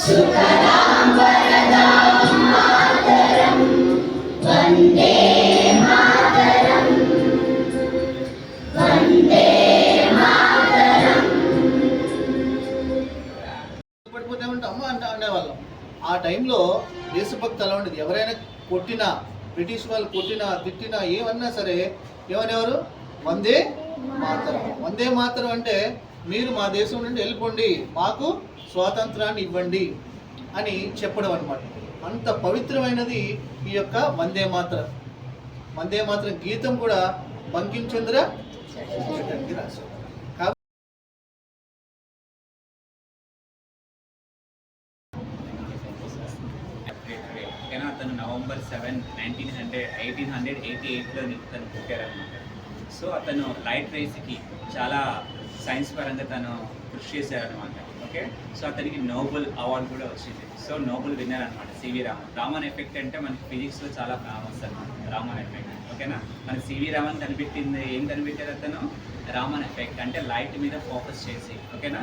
सुखदां वरदां मातरं वन्दे मातरं वन्दे मातरं పడిపోతే ఉంటే అమ్మ అంటే అనేవాళ్ళం. ఆ టైంలో దేశభక్తి అలా ఉండేది. ఎవరైనా కొట్టినా, బ్రిటిష్ వాళ్ళు కొట్టినా, తిట్టినా, ఏమన్నా సరే ఏమనేవారు? వందే మాతరం. వందే మాతరం అంటే మీరు మా దేశం నుండి వెళ్ళిపోండి, మాకు స్వాతంత్రాన్ని ఇవ్వండి అని చెప్పడం అనమాట. అంత పవిత్రమైనది ఈ యొక్క వందే మాతరం. వందే మాతరం గీతం కూడా బంకించంద్ర చటర్జీ రాశారు. అతను నవంబర్ 7, 1888లో తను పుట్టారనమాట. సో అతను లైట్ రేస్కి చాలా సైన్స్ పరంగా తను కృషి చేశారనమాట. ఓకే, సో అతనికి నోబెల్ అవార్డు కూడా వచ్చింది. సో నోబెల్ విన్నర్ అనమాట సివి రామన్. రామన్ ఎఫెక్ట్ అంటే మనకి ఫిజిక్స్లో చాలా ఫేమస్ అనమాట రామన్ ఎఫెక్ట్. ఓకేనా, మన సివి రామన్ కనిపెట్టింది ఏం కనిపెట్టారు? అతను రామన్ ఎఫెక్ట్ అంటే లైట్ మీద ఫోకస్ చేసి, ఓకేనా,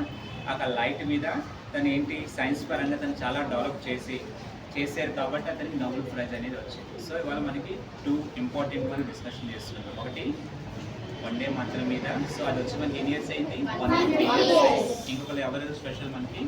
ఆ లైట్ మీద తను ఏంటి సైన్స్ పరంగా తను చాలా డెవలప్ చేశారు కాబట్టి అతనికి నోబెల్ ప్రైజ్ అనేది వచ్చింది. సో ఇవాళ మనకి 2 ఇంపార్టెంట్ మనం డిస్కషన్ చేస్తున్నాం. ఒకటి వందే మాతరం మీద, సో అది వచ్చి మనకి ఎన్ని ఇయర్స్ అయింది? 150 ఇయర్స్. ఇంకొకరు ఎవరైనా స్పెషల్ మనకి